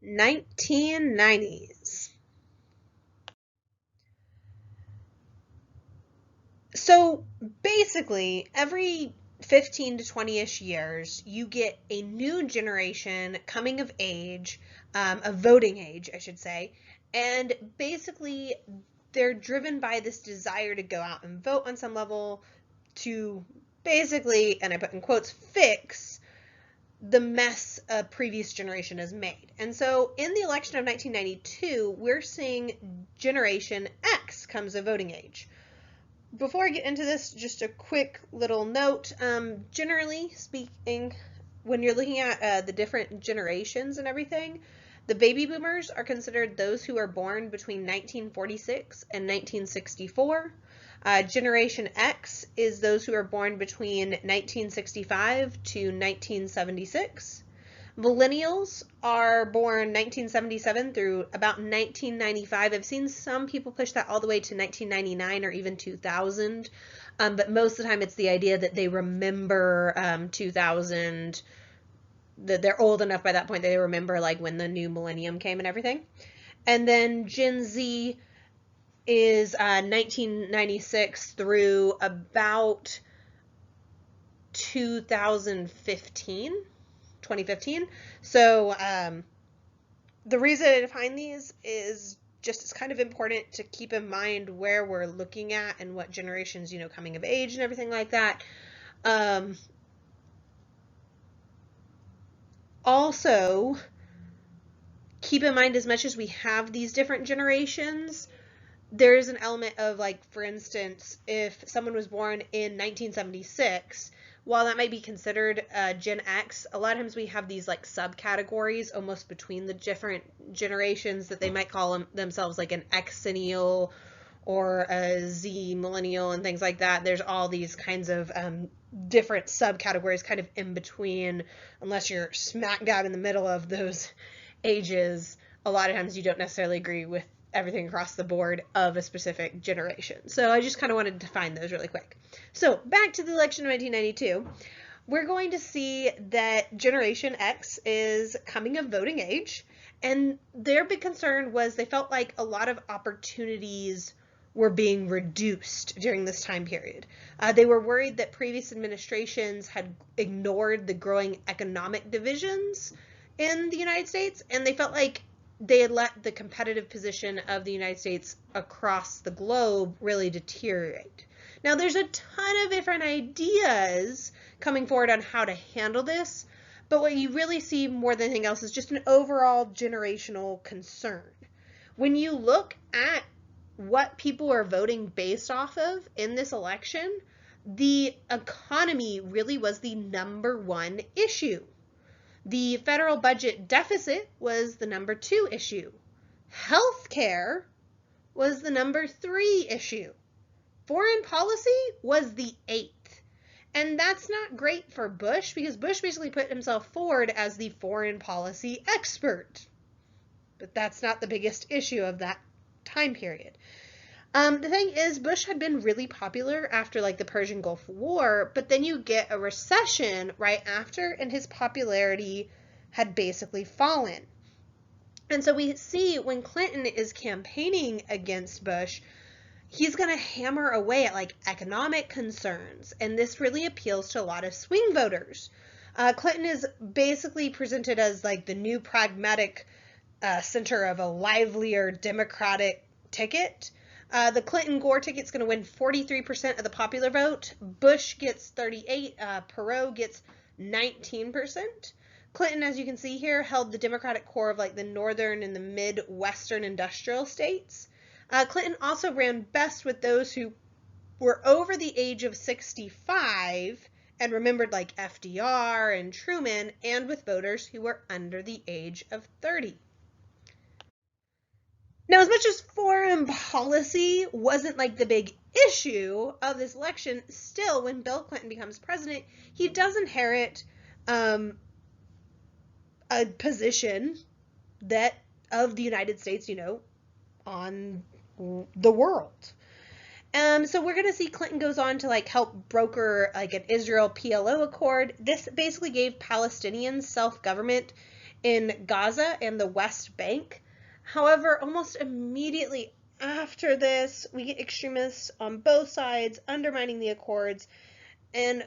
1990s. So basically, every 15 to 20-ish years, you get a new generation coming of age, of voting age, I should say, and basically they're driven by this desire to go out and vote on some level to basically, and I put in quotes, fix the mess a previous generation has made. And so in the election of 1992, we're seeing Generation X comes of voting age. Before I get into this, just a quick little note. Generally speaking, when you're looking at the different generations and everything, the baby boomers are considered those who are born between 1946 and 1964. Generation X is those who are born between 1965 to 1976. Millennials are born 1977 through about 1995. I've seen some people push that all the way to 1999 or even 2000, but most of the time it's the idea that they remember 2000, that they're old enough by that point that they remember like when the new millennium came and everything. And then Gen Z is 1996 through about 2015. So the reason I define these is just it's kind of important to keep in mind where we're looking at and what generations, coming of age and everything like that. Also, keep in mind, as much as we have these different generations, there is an element of, like, for instance, if someone was born in 1976, while that might be considered Gen X, a lot of times we have these like subcategories almost between the different generations that they might call themselves like an Xennial or a Z millennial and things like that. There's all these kinds of different subcategories kind of in between, unless you're smack dab in the middle of those ages. A lot of times you don't necessarily agree with everything across the board of a specific generation. So I just kind of wanted to define those really quick. So back to the election of 1992, we're going to see that Generation X is coming of voting age, and their big concern was they felt like a lot of opportunities were being reduced during this time period. They were worried that previous administrations had ignored the growing economic divisions in the United States, and they felt like they had let the competitive position of the United States across the globe really deteriorate. Now, there's a ton of different ideas coming forward on how to handle this, but what you really see more than anything else is just an overall generational concern. When you look at what people are voting based off of in this election, the economy really was the number one issue. The federal budget deficit was the number 2 issue. Healthcare was the number 3 issue. Foreign policy was the 8th. And that's not great for Bush, because Bush basically put himself forward as the foreign policy expert. But that's not the biggest issue of that time period. The thing is, Bush had been really popular after like the Persian Gulf War, but then you get a recession right after, and his popularity had basically fallen. And so we see when Clinton is campaigning against Bush, he's going to hammer away at like economic concerns, and this really appeals to a lot of swing voters. Clinton is basically presented as like the new pragmatic center of a livelier Democratic ticket. The Clinton-Gore ticket's going to win 43% of the popular vote. Bush gets 38%. Perot gets 19%. Clinton, as you can see here, held the Democratic core of like the northern and the midwestern industrial states. Clinton also ran best with those who were over the age of 65 and remembered like FDR and Truman, and with voters who were under the age of 30. Now, as much as foreign policy wasn't like the big issue of this election, still, when Bill Clinton becomes president, he does inherit a position that of the United States, on the world. So we're going to see Clinton goes on to like help broker like an Israel PLO accord. This basically gave Palestinians self-government in Gaza and the West Bank. However, almost immediately after this, we get extremists on both sides undermining the accords, and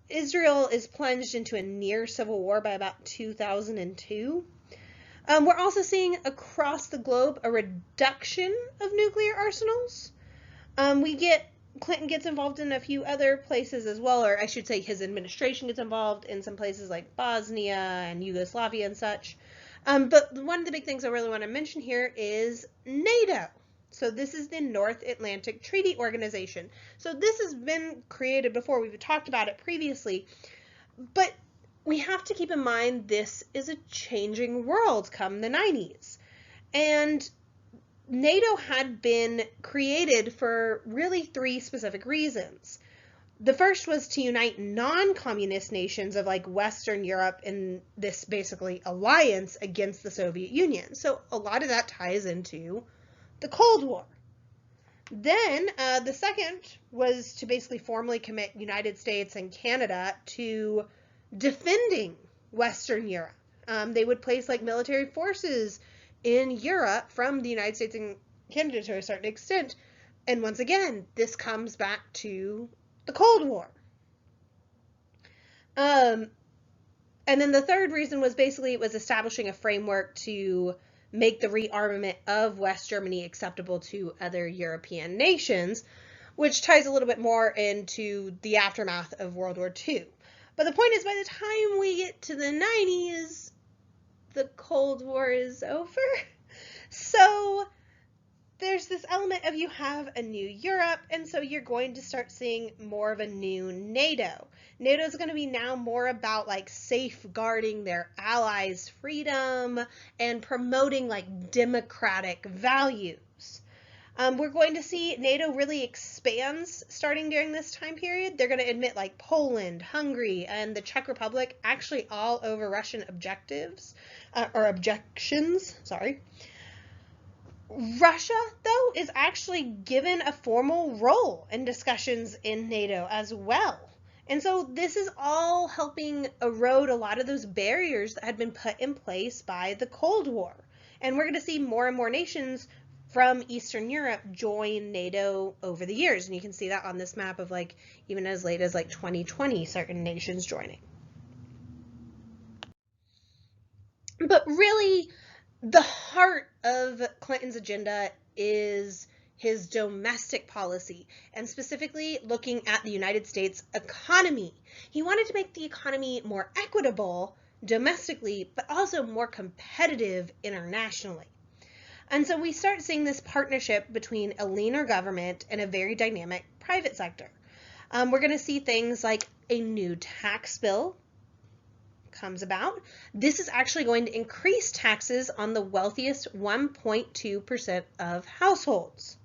Israel is plunged into a near civil war by about 2002. We're also seeing across the globe a reduction of nuclear arsenals. Clinton gets involved in a few other places as well, or I should say his administration gets involved in some places like Bosnia and Yugoslavia and such. But one of the big things I really want to mention here is NATO. So this is the North Atlantic Treaty Organization. So this has been created before. We've talked about it previously. But we have to keep in mind this is a changing world come the 90s. And NATO had been created for really 3 specific reasons. The first was to unite non-communist nations of like Western Europe in this basically alliance against the Soviet Union. So a lot of that ties into the Cold War. Then the second was to basically formally commit United States and Canada to defending Western Europe. They would place like military forces in Europe from the United States and Canada to a certain extent. And once again, this comes back to the Cold War. And then the third reason was basically it was establishing a framework to make the rearmament of West Germany acceptable to other European nations, which ties a little bit more into the aftermath of World War II. But the point is, by the time we get to the 90s, the Cold War is over. So there's this element of you have a new Europe, and so you're going to start seeing more of a new NATO. NATO is going to be now more about like safeguarding their allies' freedom and promoting like democratic values. We're going to see NATO really expands starting during this time period. They're going to admit like Poland, Hungary, and the Czech Republic actually all over Russian objectives, or objections, sorry. Russia, though, is actually given a formal role in discussions in NATO as well. And so this is all helping erode a lot of those barriers that had been put in place by the Cold War. And we're going to see more and more nations from Eastern Europe join NATO over the years. And you can see that on this map of like even as late as like 2020, certain nations joining. But really, the heart of Clinton's agenda is his domestic policy, and specifically looking at the United States economy. He wanted to make the economy more equitable domestically, but also more competitive internationally. And so we start seeing this partnership between a leaner government and a very dynamic private sector. We're going to see things like a new tax bill comes about. This is actually going to increase taxes on the wealthiest 1.2% of households.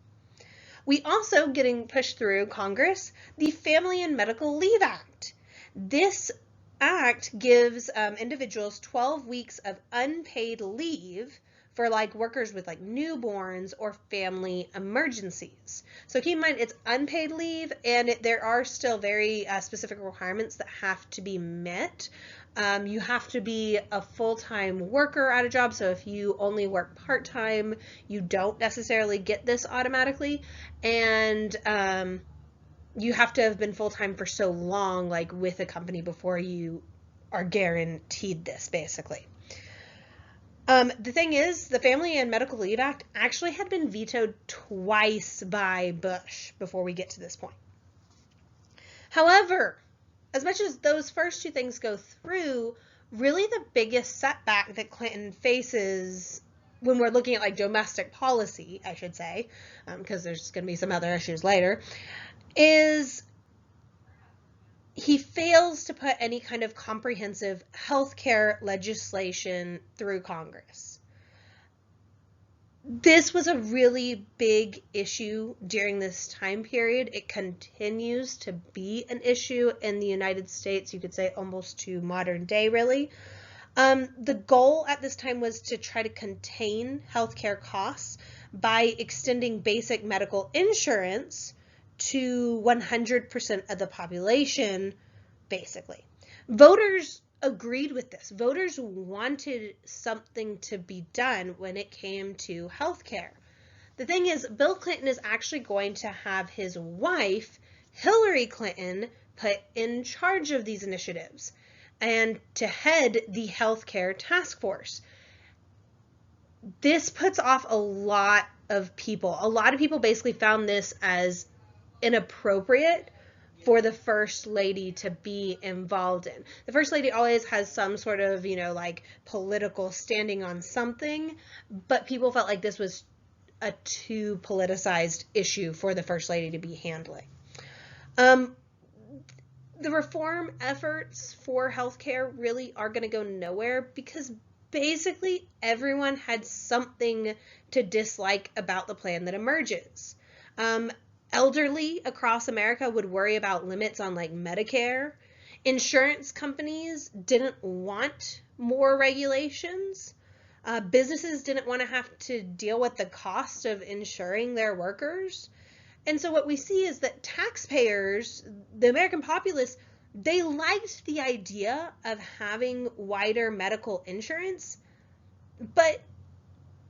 We also, getting pushed through Congress, the Family and Medical Leave Act. This act gives individuals 12 weeks of unpaid leave for like workers with like newborns or family emergencies. So keep in mind it's unpaid leave, and there are still very specific requirements that have to be met. You have to be a full-time worker at a job, so if you only work part-time, you don't necessarily get this automatically, and you have to have been full-time for so long, like with a company, before you are guaranteed this, basically. The thing is, the Family and Medical Leave Act actually had been vetoed twice by Bush before we get to this point. However, as much as those first two things go through, really the biggest setback that Clinton faces when we're looking at like domestic policy, I should say, because there's going to be some other issues later, is he fails to put any kind of comprehensive healthcare legislation through Congress. This was a really big issue during this time period. It continues to be an issue in the United States, you could say almost to modern day, really. The goal at this time was to try to contain healthcare costs by extending basic medical insurance to 100% of the population, basically. Voters agreed with this. Voters wanted something to be done when it came to healthcare. The thing is, Bill Clinton is actually going to have his wife, Hillary Clinton, put in charge of these initiatives and to head the healthcare task force. This puts off a lot of people. A lot of people basically found this as inappropriate for the first lady to be involved in. The first lady always has some sort of, like political standing on something, but people felt like this was a too politicized issue for the first lady to be handling. The reform efforts for healthcare really are going to go nowhere because basically everyone had something to dislike about the plan that emerges. Elderly across America would worry about limits on like Medicare. Insurance companies didn't want more regulations. Businesses didn't want to have to deal with the cost of insuring their workers. And so what we see is that taxpayers, the American populace, they liked the idea of having wider medical insurance, but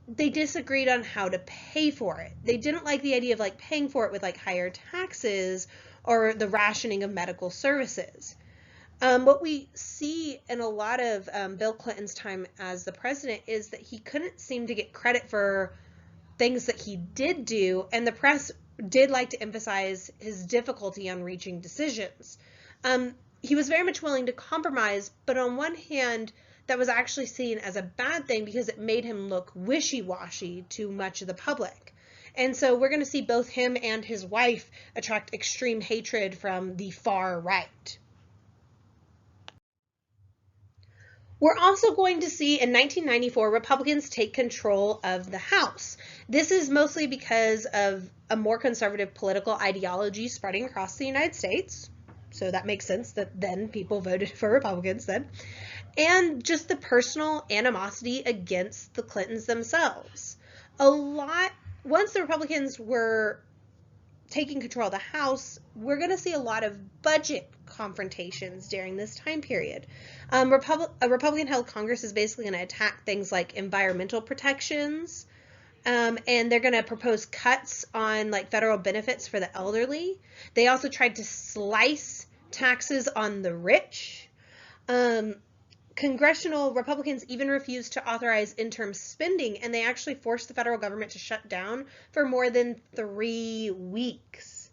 they disagreed on how to pay for it. They didn't like the idea of like paying for it with like higher taxes or the rationing of medical services. What we see in a lot of Bill Clinton's time as the president is that he couldn't seem to get credit for things that he did do, and the press did like to emphasize his difficulty on reaching decisions. He was very much willing to compromise, but on one hand, that was actually seen as a bad thing because it made him look wishy-washy to much of the public. And so we're going to see both him and his wife attract extreme hatred from the far right. We're also going to see in 1994 Republicans take control of the House. This is mostly because of a more conservative political ideology spreading across the United States. So that makes sense that then people voted for Republicans then. And just the personal animosity against the Clintons themselves. Once the Republicans were taking control of the House, we're going to see a lot of budget confrontations during this time period. A Republican-held Congress is basically going to attack things like environmental protections, and they're going to propose cuts on like federal benefits for the elderly. They also tried to slice taxes on the rich. Congressional Republicans even refused to authorize interim spending, and they actually forced the federal government to shut down for more than 3 weeks.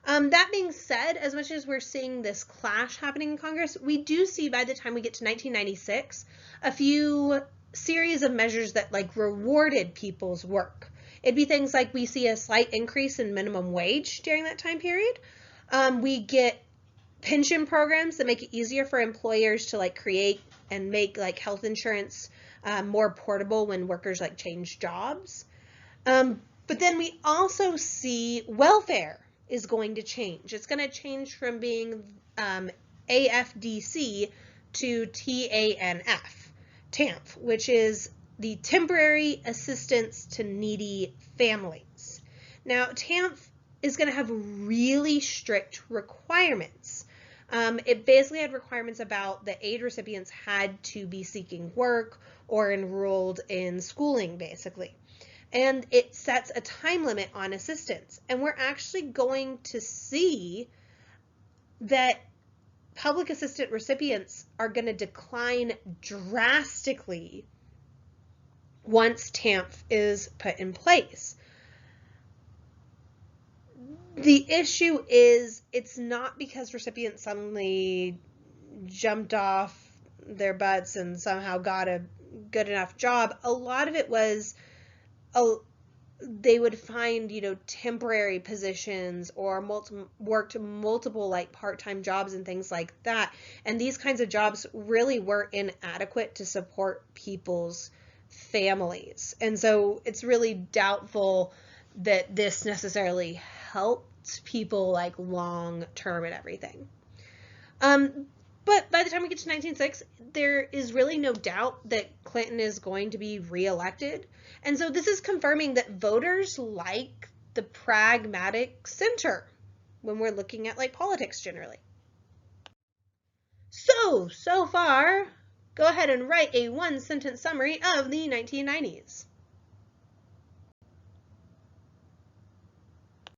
That being said, as much as we're seeing this clash happening in Congress, we do see by the time we get to 1996 a few series of measures that like rewarded people's work. It'd be things like we see a slight increase in minimum wage during that time period. We get pension programs that make it easier for employers to like create and make like health insurance more portable when workers like change jobs. But then we also see welfare is going to change. It's going to change from being AFDC to TANF, which is the Temporary Assistance to Needy Families. Now, TANF is going to have really strict requirements. It basically had requirements about the aid recipients had to be seeking work or enrolled in schooling, basically. And it sets a time limit on assistance. And we're actually going to see that public assistance recipients are going to decline drastically once TANF is put in place. The issue is it's not because recipients suddenly jumped off their butts and somehow got a good enough job. A lot of it was they would find, temporary positions or worked multiple like part-time jobs and things like that. And these kinds of jobs really were inadequate to support people's families. And so it's really doubtful that this necessarily helped people like long term and everything. But by the time we get to 1996, there is really no doubt that Clinton is going to be reelected. And so this is confirming that voters like the pragmatic center when we're looking at like politics generally. So far, go ahead and write a one-sentence summary of the 1990s.